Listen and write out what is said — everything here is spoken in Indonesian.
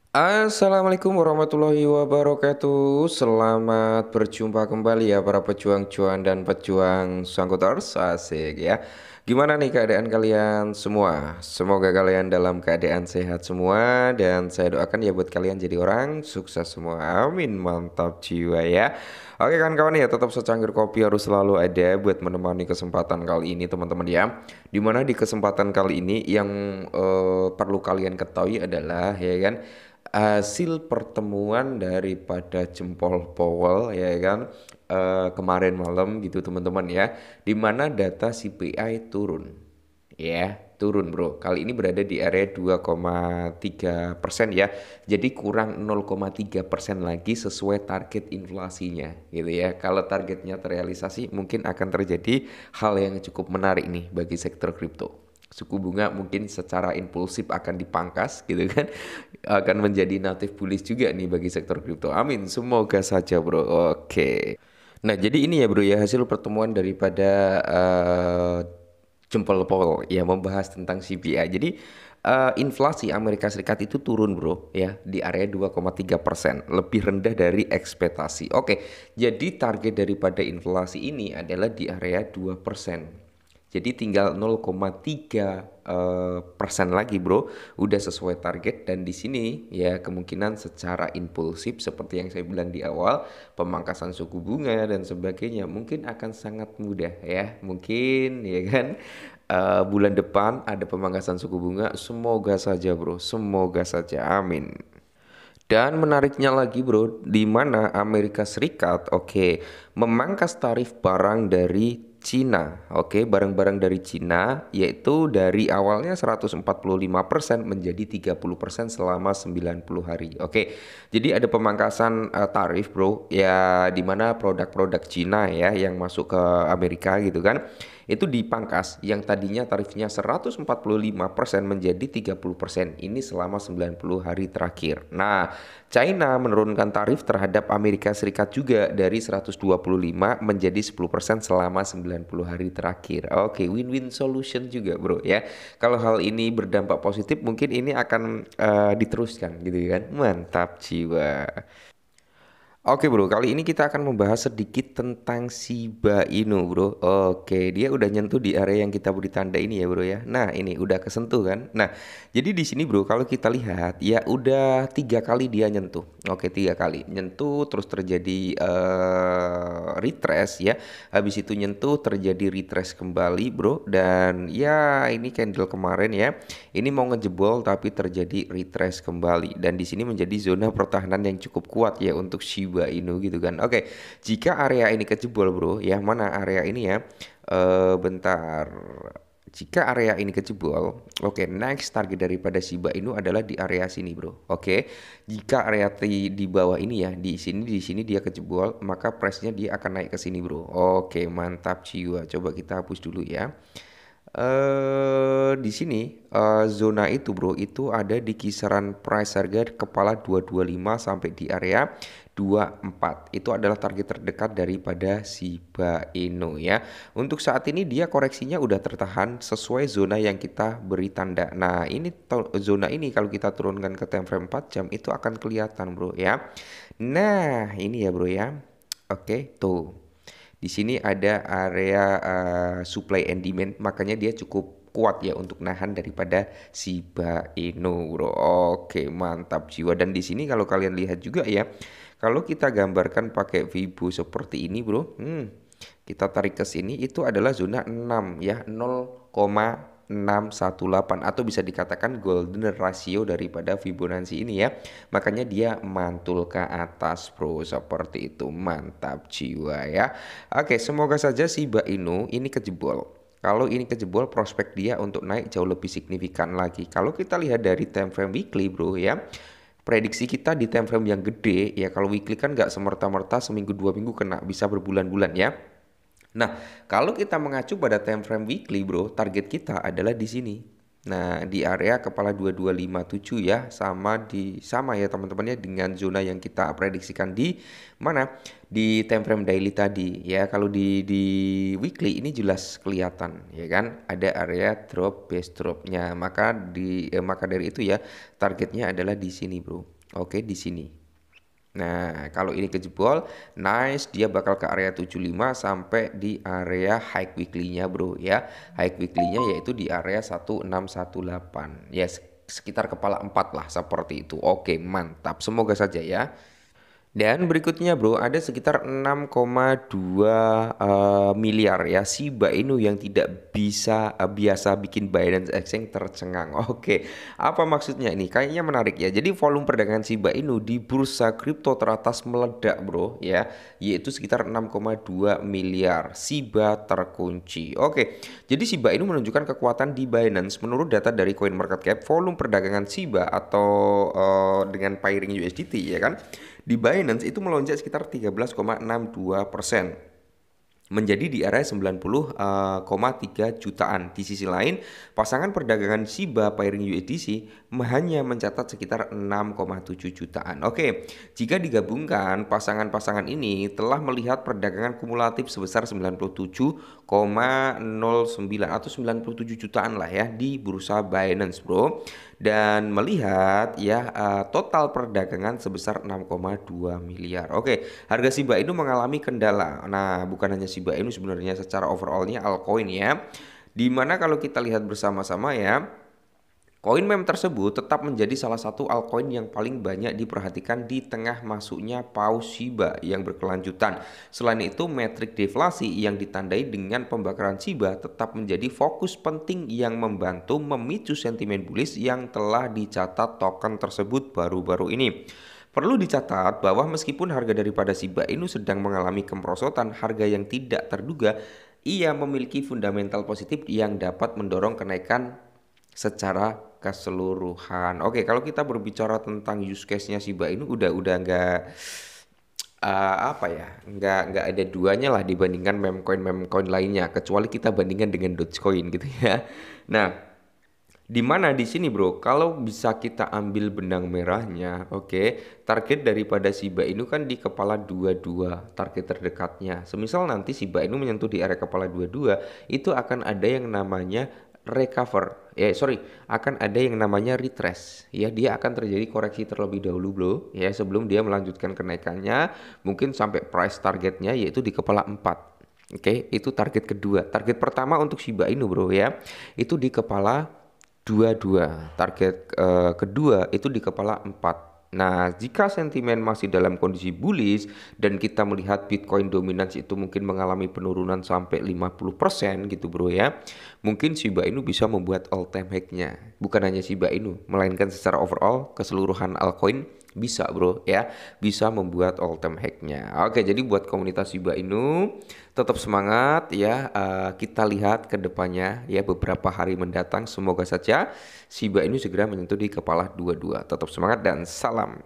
Assalamualaikum warahmatullahi wabarakatuh. Selamat berjumpa kembali ya para pejuang cuan dan pejuang sangkuters. Asik ya. Gimana nih keadaan kalian semua? Semoga kalian dalam keadaan sehat semua dan saya doakan ya buat kalian jadi orang sukses semua. Amin. Mantap jiwa ya. Oke kan kawan ya, tetap secangkir kopi harus selalu ada buat menemani kesempatan kali ini teman-teman ya. Dimana di kesempatan kali ini yang perlu kalian ketahui adalah ya kan hasil pertemuan daripada jempol Powell ya kan kemarin malam gitu teman-teman ya, di mana data CPI turun ya, turun bro, kali ini berada di area 2,3% ya, jadi kurang 0,3% lagi sesuai target inflasinya gitu ya. Kalau targetnya terrealisasi mungkin akan terjadi hal yang cukup menarik nih bagi sektor kripto. Suku bunga mungkin secara impulsif akan dipangkas gitu kan, akan menjadi native bullish juga nih bagi sektor kripto. Amin, semoga saja bro. Oke. Nah, jadi ini ya bro ya, hasil pertemuan daripada jempol Powell ya, membahas tentang CPI. Jadi inflasi Amerika Serikat itu turun bro ya di area 2,3%, lebih rendah dari ekspektasi. Oke, jadi target daripada inflasi ini adalah di area 2%. Jadi tinggal 0,3 persen lagi bro, udah sesuai target. Dan di sini ya kemungkinan secara impulsif seperti yang saya bilang di awal, pemangkasan suku bunga dan sebagainya mungkin akan sangat mudah ya. Mungkin ya kan bulan depan ada pemangkasan suku bunga. Semoga saja bro, semoga saja. Amin. Dan menariknya lagi bro, di mana Amerika Serikat memangkas tarif barang dari Cina. Barang-barang dari Cina yaitu dari awalnya 145% menjadi 30% selama 90 hari. Jadi ada pemangkasan tarif bro ya, di mana produk-produk Cina ya yang masuk ke Amerika gitu kan, itu dipangkas yang tadinya tarifnya 145% menjadi 30%, ini selama 90 hari terakhir. Nah, China menurunkan tarif terhadap Amerika Serikat juga dari 125 menjadi 10% selama 90 hari terakhir. Win-win solution juga bro ya. Kalau hal ini berdampak positif mungkin ini akan diteruskan gitu kan. Mantap jiwa. Oke bro, kali ini kita akan membahas sedikit tentang Shiba Inu bro. Dia udah nyentuh di area yang kita beri tanda ini ya bro ya. Nah ini udah kesentuh kan. Nah jadi di sini bro, kalau kita lihat ya udah 3 kali dia nyentuh. 3 kali nyentuh terus terjadi retrace ya. Habis itu nyentuh terjadi retrace kembali bro. Dan ya ini candle kemarin ya. Ini mau ngejebol tapi terjadi retrace kembali. Dan di sini menjadi zona pertahanan yang cukup kuat ya untuk Shiba Inu gitu kan. Jika area ini kejebol bro, ya mana area ini ya? Bentar. Jika area ini kejebol, next target daripada Shiba Inu adalah di area sini bro. Jika area di bawah ini ya, di sini dia kejebol, maka price-nya dia akan naik ke sini bro. Mantap jiwa. Coba kita hapus dulu ya. Di sini zona itu bro itu ada di kisaran price harga kepala 225 sampai di area 24. Itu adalah target terdekat daripada Shiba Inu ya. Untuk saat ini dia koreksinya udah tertahan sesuai zona yang kita beri tanda. Nah, ini zona ini kalau kita turunkan ke time frame 4 jam itu akan kelihatan bro ya. Nah, ini ya bro ya. Tuh. Di sini ada area supply and demand, makanya dia cukup kuat ya untuk nahan daripada Shiba Inu, bro. Mantap jiwa. Dan di sini kalau kalian lihat juga ya, kalau kita gambarkan pakai Vibo seperti ini, bro. Kita tarik ke sini itu adalah zona 6 ya, 0,618 atau bisa dikatakan golden ratio daripada Fibonacci ini ya. Makanya dia mantul ke atas bro, seperti itu. Mantap jiwa ya. Semoga saja Shiba Inu ini kejebol. Kalau ini kejebol, prospek dia untuk naik jauh lebih signifikan lagi. Kalau kita lihat dari time frame weekly bro ya, prediksi kita di time frame yang gede ya, kalau weekly kan nggak semerta-merta seminggu 2 minggu kena, bisa berbulan-bulan ya. Nah, kalau kita mengacu pada time frame weekly bro, target kita adalah di sini. Nah, di area kepala 2257 ya, sama ya teman-temannya dengan zona yang kita prediksikan di mana? Di time frame daily tadi ya. Kalau di weekly ini jelas kelihatan ya kan, ada area drop base dropnya. Maka dari itu ya, targetnya adalah di sini, bro. Oke, di sini. Nah, kalau ini kejebol, nice, dia bakal ke area 75 sampai di area high weekly-nya, Bro, ya. High weekly-nya yaitu di area 1618. Ya, sekitar kepala 4 lah seperti itu. Oke, mantap. Semoga saja ya. Dan berikutnya bro, ada sekitar 6,2 miliar ya Shiba Inu yang tidak bisa biasa bikin Binance Exchange tercengang. Oke, apa maksudnya ini? Kayaknya menarik ya. Jadi volume perdagangan Shiba Inu di bursa kripto teratas meledak bro ya, yaitu sekitar 6,2 miliar Shiba terkunci. Oke, jadi Shiba Inu menunjukkan kekuatan di Binance. Menurut data dari CoinMarketCap, volume perdagangan Shiba atau dengan pairing USDT ya kan, di Binance itu melonjak sekitar 13,62% menjadi di area 90,3 jutaan. Di sisi lain, pasangan perdagangan Shiba pairing USDC hanya mencatat sekitar 6,7 jutaan. Oke, jika digabungkan pasangan-pasangan ini telah melihat perdagangan kumulatif sebesar 97,09 atau 97 jutaan lah ya di bursa Binance, Bro. Dan melihat ya total perdagangan sebesar 6,2 miliar. Oke, harga Shiba Inu mengalami kendala. Nah, bukan hanya Shiba Inu sebenarnya, secara overallnya altcoin ya. Dimana kalau kita lihat bersama-sama ya, koin meme tersebut tetap menjadi salah satu altcoin yang paling banyak diperhatikan di tengah masuknya paus Shiba yang berkelanjutan. Selain itu, metrik deflasi yang ditandai dengan pembakaran Shiba tetap menjadi fokus penting yang membantu memicu sentimen bullish yang telah dicatat token tersebut baru-baru ini. Perlu dicatat bahwa meskipun harga daripada Shiba Inu sedang mengalami kemerosotan harga yang tidak terduga, ia memiliki fundamental positif yang dapat mendorong kenaikan secara keseluruhan. Oke, kalau kita berbicara tentang use case-nya Shiba Inu udah nggak apa ya, nggak ada duanya lah dibandingkan meme coin lainnya, kecuali kita bandingkan dengan Dogecoin gitu ya. Nah, di mana di sini bro, kalau bisa kita ambil benang merahnya, oke, target daripada Shiba Inu kan di kepala 22, target terdekatnya. Semisal nanti Shiba Inu menyentuh di area kepala 22, itu akan ada yang namanya recover. Akan ada yang namanya retrace. Ya, dia akan terjadi koreksi terlebih dahulu bro, ya, sebelum dia melanjutkan kenaikannya, mungkin sampai price targetnya yaitu di kepala 4. Oke, itu target kedua. Target pertama untuk Shiba Inu bro ya, itu di kepala 22. Target kedua itu di kepala 4. Nah, jika sentimen masih dalam kondisi bullish dan kita melihat Bitcoin dominance itu mungkin mengalami penurunan sampai 50% gitu bro ya, mungkin Shiba Inu bisa membuat all time high-nya. Bukan hanya Shiba Inu, melainkan secara overall keseluruhan altcoin bisa bro ya, bisa membuat all time high-nya. Oke, jadi buat komunitas Shiba Inu tetap semangat ya, kita lihat ke depannya ya, beberapa hari mendatang semoga saja Shiba Inu segera menyentuh di kepala 22. Tetap semangat dan salam